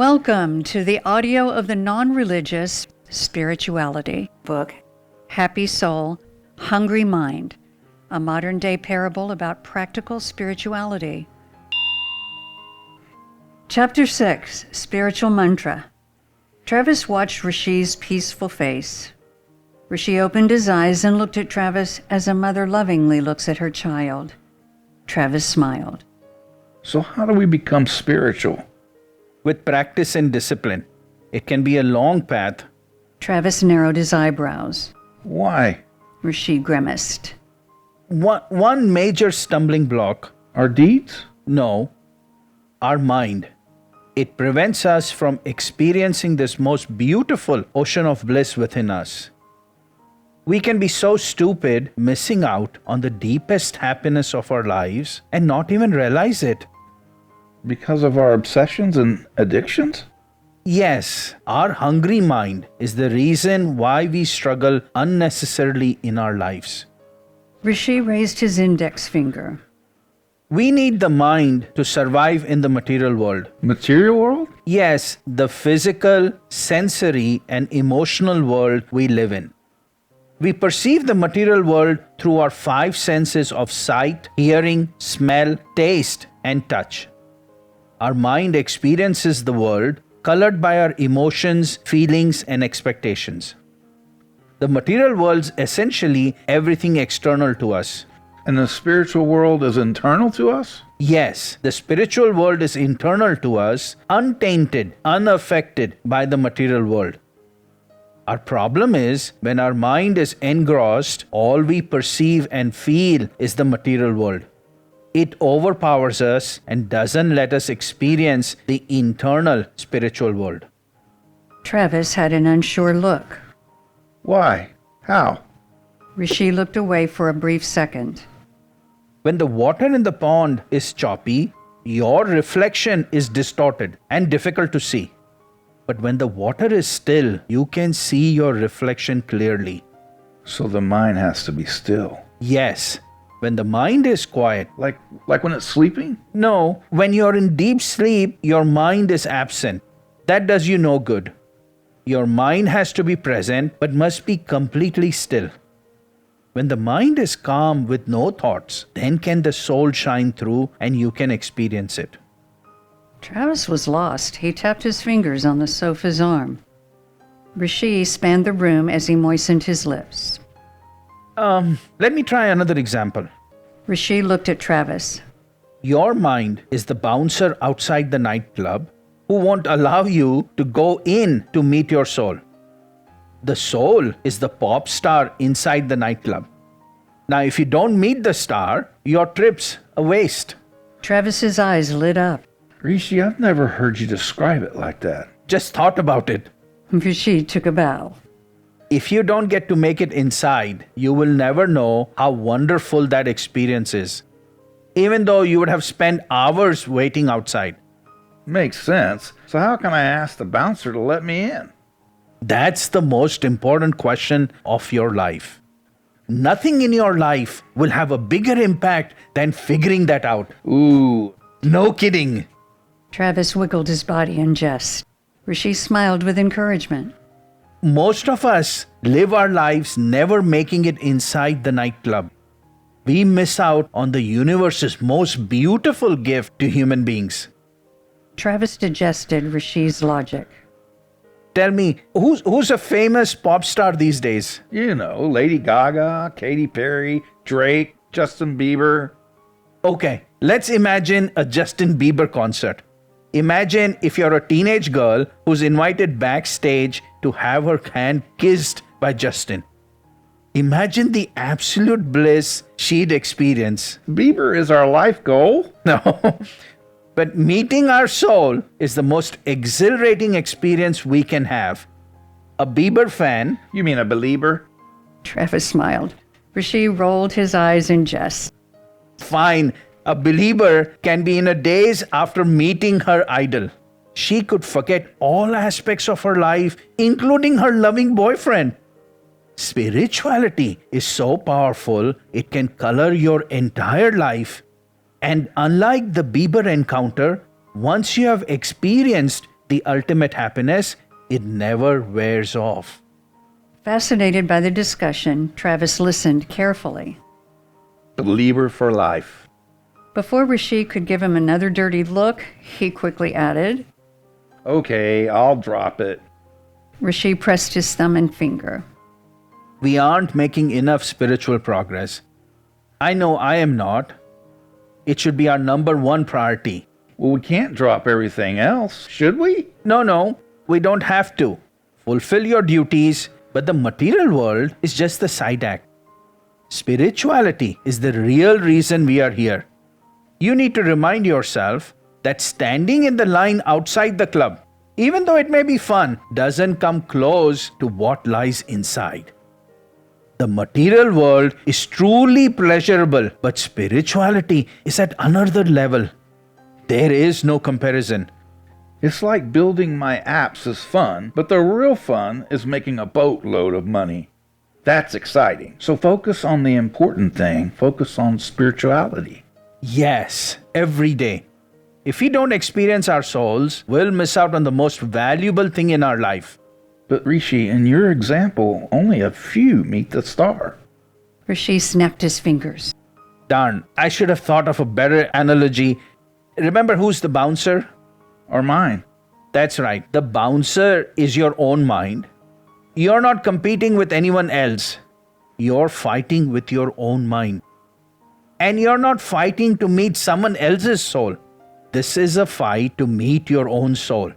Welcome to the audio of the non-religious spirituality book, Happy Soul, Hungry Mind, a modern-day parable about practical spirituality. Chapter 6, Spiritual Mantra. Travis watched Rishi's peaceful face. Rishi opened his eyes and looked at Travis as a mother lovingly looks at her child. Travis smiled. So how do we become spiritual? With practice and discipline. It can be a long path. Travis narrowed his eyebrows. Why? Rishi grimaced. One major stumbling block. Our deeds? No, our mind. It prevents us from experiencing this most beautiful ocean of bliss within us. We can be so stupid, missing out on the deepest happiness of our lives and not even realize it. Because of our obsessions and addictions? Yes, our hungry mind is the reason why we struggle unnecessarily in our lives. Rishi raised his index finger. We need the mind to survive in the material world. Material world? Yes, the physical, sensory, and emotional world we live in. We perceive the material world through our 5 senses of sight, hearing, smell, taste, and touch. Our mind experiences the world colored by our emotions, feelings, and expectations. The material world's essentially everything external to us. And the spiritual world is internal to us? Yes, the spiritual world is internal to us, untainted, unaffected by the material world. Our problem is when our mind is engrossed, all we perceive and feel is the material world. It overpowers us and doesn't let us experience the internal spiritual world. Travis had an unsure look. Why? How? Rishi looked away for a brief second. When the water in the pond is choppy, your reflection is distorted and difficult to see. But when the water is still, you can see your reflection clearly. So the mind has to be still. Yes. When the mind is quiet. Like when it's sleeping? No, when you're in deep sleep, your mind is absent. That does you no good. Your mind has to be present, but must be completely still. When the mind is calm with no thoughts, then can the soul shine through and you can experience it. Travis was lost. He tapped his fingers on the sofa's arm. Rishi spanned the room as he moistened his lips. Let me try another example. Rishi looked at Travis. Your mind is the bouncer outside the nightclub who won't allow you to go in to meet your soul. The soul is the pop star inside the nightclub. Now, if you don't meet the star, your trip's a waste. Travis's eyes lit up. Rishi, I've never heard you describe it like that. Just thought about it. Rishi took a bow. If you don't get to make it inside, you will never know how wonderful that experience is, even though you would have spent hours waiting outside. Makes sense. So how can I ask the bouncer to let me in? That's the most important question of your life. Nothing in your life will have a bigger impact than figuring that out. Ooh. No kidding. Travis wiggled his body in jest. Rishi smiled with encouragement. Most of us live our lives never making it inside the nightclub. We miss out on the universe's most beautiful gift to human beings. Travis digested Rishi's logic. Tell me, who's a famous pop star these days? You know, Lady Gaga, Katy Perry, Drake, Justin Bieber. Okay, let's imagine a Justin Bieber concert. Imagine if you're a teenage girl who's invited backstage to have her hand kissed by Justin. Imagine the absolute bliss she'd experience. Bieber is our life goal? No. But meeting our soul is the most exhilarating experience we can have. A Bieber fan. You mean a believer? Travis smiled. Rishi rolled his eyes in jest. Fine. A believer can be in a daze after meeting her idol. She could forget all aspects of her life, including her loving boyfriend. Spirituality is so powerful, it can color your entire life. And unlike the Bieber encounter, once you have experienced the ultimate happiness, it never wears off. Fascinated by the discussion, Travis listened carefully. Believer for life. Before Rishi could give him another dirty look, he quickly added, Okay, I'll drop it. Rishi pressed his thumb and finger. We aren't making enough spiritual progress. I know I am not. It should be our number one priority. Well, we can't drop everything else, should we? No, we don't have to. Fulfill your duties, but the material world is just the side act. Spirituality is the real reason we are here. You need to remind yourself that standing in the line outside the club, even though it may be fun, doesn't come close to what lies inside. The material world is truly pleasurable, but spirituality is at another level. There is no comparison. It's like building my apps is fun, but the real fun is making a boatload of money. That's exciting. So focus on the important thing. Focus on spirituality. Yes, every day. If we don't experience our souls, we'll miss out on the most valuable thing in our life. But Rishi, in your example, only a few meet the star. Rishi snapped his fingers. Darn, I should have thought of a better analogy. Remember who's the bouncer? Or mine. That's right. The bouncer is your own mind. You're not competing with anyone else. You're fighting with your own mind. And you're not fighting to meet someone else's soul. This is a fight to meet your own soul.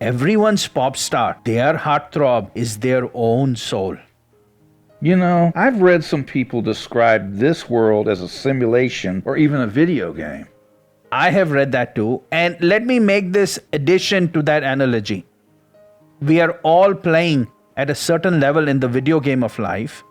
Everyone's pop star, their heartthrob, is their own soul. You know, I've read some people describe this world as a simulation or even a video game. I have read that too, and let me make this addition to that analogy. We are all playing at a certain level in the video game of life.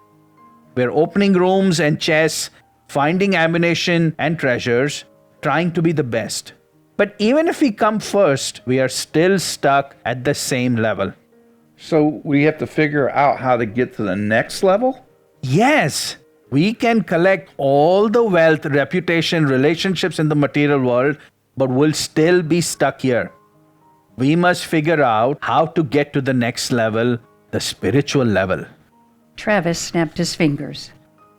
We're opening rooms and chests, finding ammunition and treasures, trying to be the best. But even if we come first, we are still stuck at the same level. So we have to figure out how to get to the next level? Yes, we can collect all the wealth, reputation, relationships in the material world, but we'll still be stuck here. We must figure out how to get to the next level, the spiritual level. Travis snapped his fingers.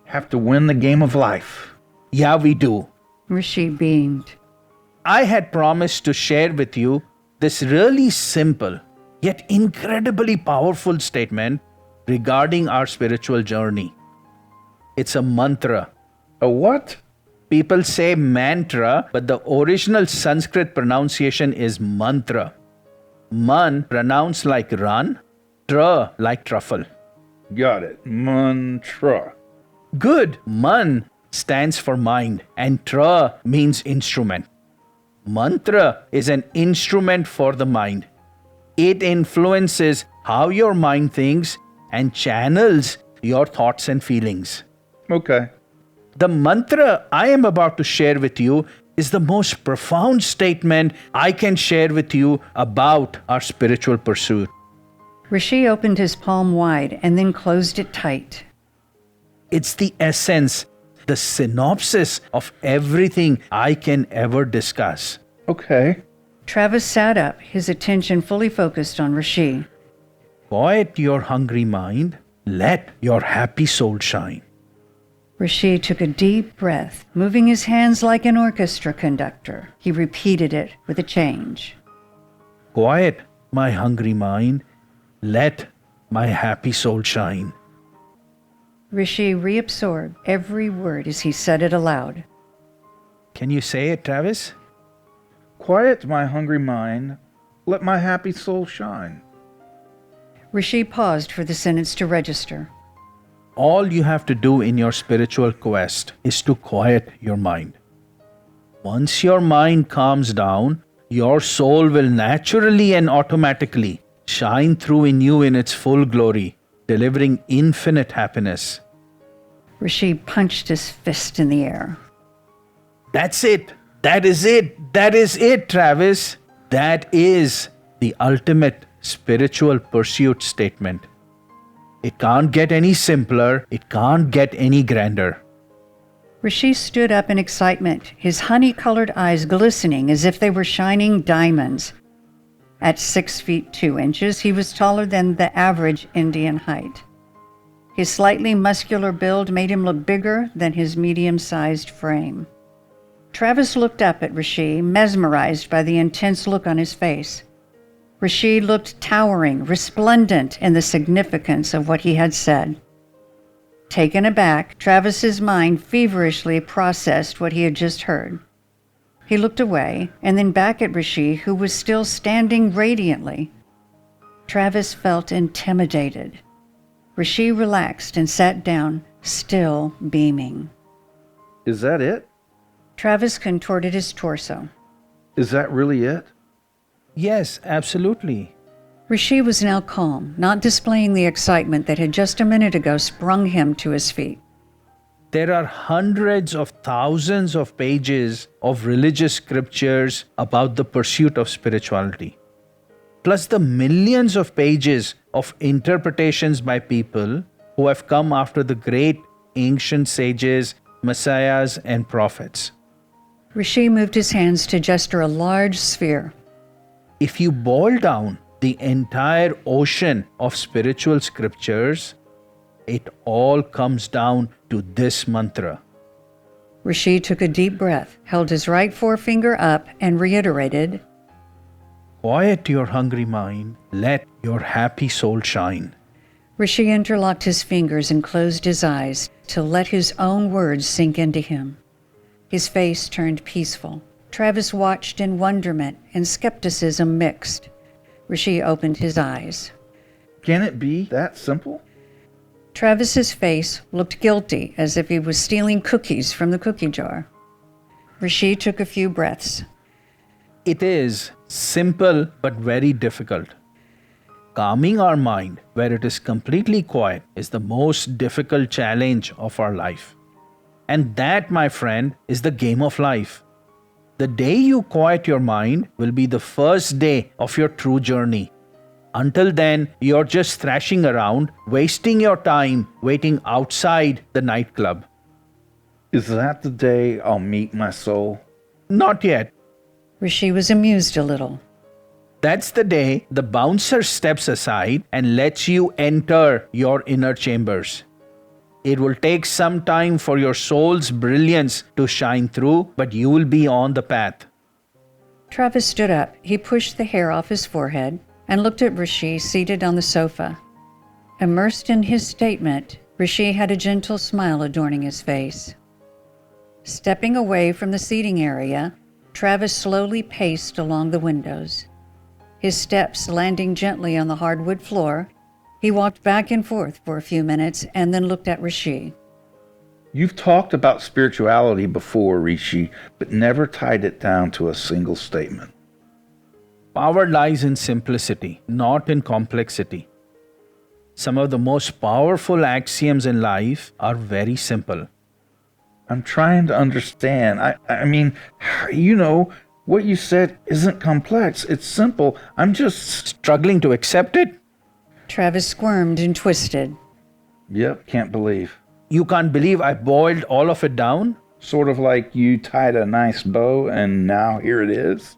Have to win the game of life. Yeah, we do. Rishi beamed. I had promised to share with you this really simple yet incredibly powerful statement regarding our spiritual journey. It's a mantra. A what? People say mantra, but the original Sanskrit pronunciation is mantra. Man pronounced like run, tra like truffle. Got it. Muntruh. Good. Man stands for mind and tra means instrument. Mantra is an instrument for the mind. It influences how your mind thinks and channels your thoughts and feelings. Okay. The mantra I am about to share with you is the most profound statement I can share with you about our spiritual pursuit. Rishi opened his palm wide and then closed it tight. It's the essence, the synopsis of everything I can ever discuss. Okay. Travis sat up, his attention fully focused on Rishi. Quiet your hungry mind. Let your happy soul shine. Rishi took a deep breath, moving his hands like an orchestra conductor. He repeated it with a change. Quiet my hungry mind. Let my happy soul shine. Rishi reabsorbed every word as he said it aloud. Can you say it, Travis? Quiet my hungry mind. Let my happy soul shine. Rishi paused for the sentence to register. All you have to do in your spiritual quest is to quiet your mind. Once your mind calms down, your soul will naturally and automatically shine through in you in its full glory, delivering infinite happiness. Rishi punched his fist in the air. That's it. That is it. That is it, Travis. That is the ultimate spiritual pursuit statement. It can't get any simpler. It can't get any grander. Rishi stood up in excitement, his honey-colored eyes glistening as if they were shining diamonds. At 6 feet 2 inches, he was taller than the average Indian height. His slightly muscular build made him look bigger than his medium-sized frame. Travis looked up at Rishi, mesmerized by the intense look on his face. Rishi looked towering, resplendent in the significance of what he had said. Taken aback, Travis's mind feverishly processed what he had just heard. He looked away, and then back at Rishi, who was still standing radiantly. Travis felt intimidated. Rishi relaxed and sat down, still beaming. Is that it? Travis contorted his torso. Is that really it? Yes, absolutely. Rishi was now calm, not displaying the excitement that had just a minute ago sprung him to his feet. There are hundreds of thousands of pages of religious scriptures about the pursuit of spirituality, plus the millions of pages of interpretations by people who have come after the great ancient sages, messiahs, and prophets. Rishi moved his hands to gesture a large sphere. If you boil down the entire ocean of spiritual scriptures, it all comes down to this mantra. Rishi took a deep breath, held his right forefinger up, and reiterated, Quiet your hungry mind, let your happy soul shine. Rishi interlocked his fingers and closed his eyes to let his own words sink into him. His face turned peaceful. Travis watched in wonderment and skepticism mixed. Rishi opened his eyes. Can it be that simple? Travis's face looked guilty, as if he was stealing cookies from the cookie jar. Rishi took a few breaths. It is simple but very difficult. Calming our mind where it is completely quiet is the most difficult challenge of our life. And that, my friend, is the game of life. The day you quiet your mind will be the first day of your true journey. Until then, you're just thrashing around, wasting your time waiting outside the nightclub. Is that the day I'll meet my soul? Not yet. Rishi was amused a little. That's the day the bouncer steps aside and lets you enter your inner chambers. It will take some time for your soul's brilliance to shine through, but you will be on the path. Travis stood up. He pushed the hair off his forehead and looked at Rishi seated on the sofa. Immersed in his statement, Rishi had a gentle smile adorning his face. Stepping away from the seating area, Travis slowly paced along the windows. His steps landing gently on the hardwood floor, he walked back and forth for a few minutes and then looked at Rishi. You've talked about spirituality before, Rishi, but never tied it down to a single statement. Power lies in simplicity, not in complexity. Some of the most powerful axioms in life are very simple. I'm trying to understand. I mean, what you said isn't complex. It's simple. I'm just Struggling to accept it? Travis squirmed and twisted. Yep, can't believe. You can't believe I boiled all of it down? Sort of like you tied a nice bow and now here it is.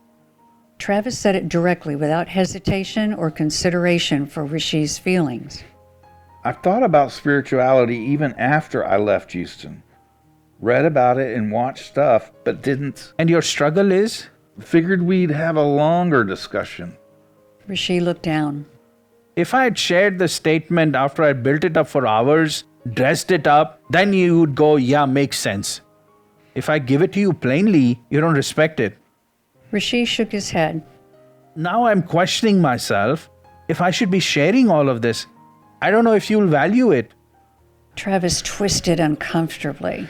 Travis said it directly without hesitation or consideration for Rishi's feelings. I've thought about spirituality even after I left Houston. Read about it and watched stuff, but didn't. And your struggle is? Figured we'd have a longer discussion. Rishi looked down. If I had shared the statement after I built it up for hours, dressed it up, then you would go, yeah, makes sense. If I give it to you plainly, you don't respect it. Rishi shook his head. Now I'm questioning myself if I should be sharing all of this. I don't know if you'll value it. Travis twisted uncomfortably.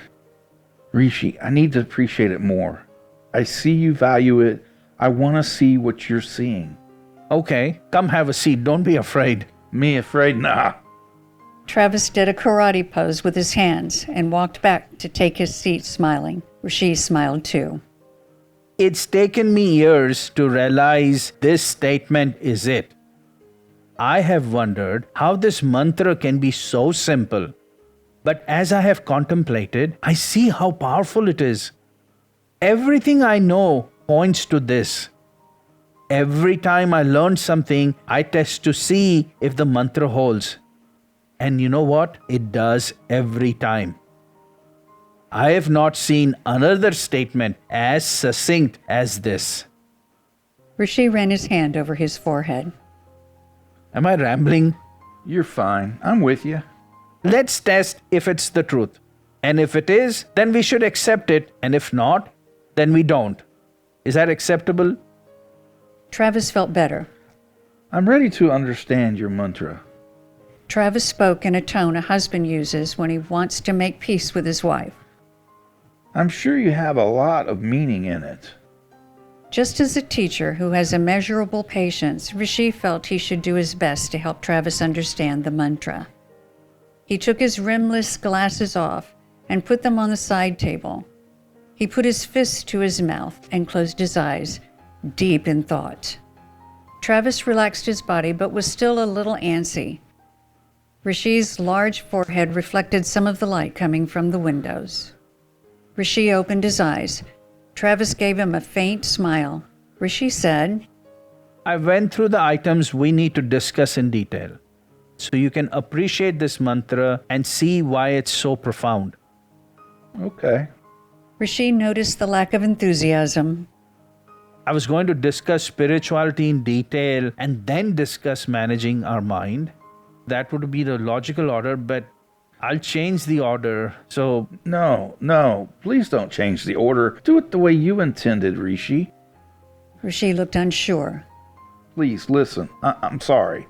Rishi, I need to appreciate it more. I see you value it. I want to see what you're seeing. Okay, come have a seat. Don't be afraid. Me afraid? Nah. Travis did a karate pose with his hands and walked back to take his seat smiling. Rishi smiled too. It's taken me years to realize this statement is it. I have wondered how this mantra can be so simple. But as I have contemplated, I see how powerful it is. Everything I know points to this. every time I learn something, I test to see if the mantra holds. And you know what? It does every time. I have not seen another statement as succinct as this. Rishi ran his hand over his forehead. Am I rambling? You're fine. I'm with you. Let's test if it's the truth. And if it is, then we should accept it. And if not, then we don't. Is that acceptable? Travis felt better. I'm ready to understand your mantra. Travis spoke in a tone a husband uses when he wants to make peace with his wife. I'm sure you have a lot of meaning in it. Just as a teacher who has immeasurable patience, Rishi felt he should do his best to help Travis understand the mantra. He took his rimless glasses off and put them on the side table. He put his fists to his mouth and closed his eyes, deep in thought. Travis relaxed his body but was still a little antsy. Rishi's large forehead reflected some of the light coming from the windows. Rishi opened his eyes. Travis gave him a faint smile. Rishi said, I went through the items we need to discuss in detail, so you can appreciate this mantra and see why it's so profound. Okay. Rishi noticed the lack of enthusiasm. I was going to discuss spirituality in detail and then discuss managing our mind. That would be the logical order, but I'll change the order. So, No. Please don't change the order. Do it the way you intended, Rishi. Rishi looked unsure. Please listen. I'm sorry.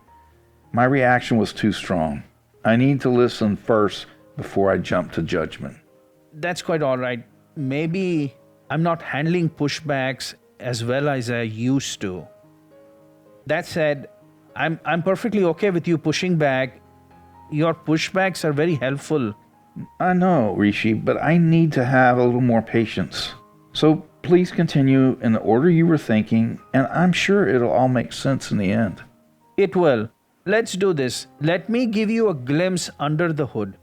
My reaction was too strong. I need to listen first before I jump to judgment. that's quite all right. Maybe I'm not handling pushbacks as well as I used to. That said, I'm perfectly okay with you pushing back. Your pushbacks are very helpful. I know, Rishi, but I need to have a little more patience. So please continue in the order you were thinking, and I'm sure it'll all make sense in the end. It will. Let's do this. Let me give you a glimpse under the hood,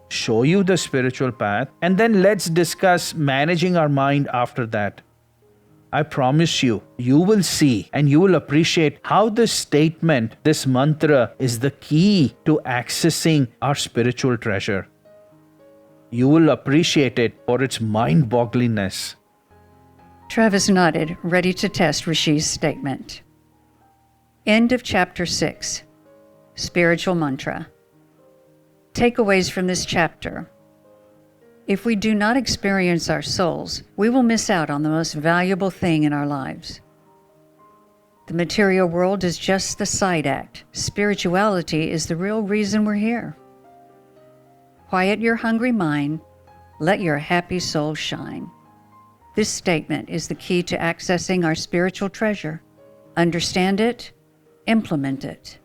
show you the spiritual path, and then let's discuss managing our mind after that. I promise you, you will see and you will appreciate how this statement, this mantra, is the key to accessing our spiritual treasure. You will appreciate it for its mind-bogglingness. Travis nodded, ready to test Rishi's statement. End of Chapter 6. Spiritual Mantra. Takeaways from this chapter. If we do not experience our souls, we will miss out on the most valuable thing in our lives. The material world is just the side act. Spirituality is the real reason we're here. Quiet your hungry mind. Let your happy soul shine. This statement is the key to accessing our spiritual treasure. Understand it, implement it.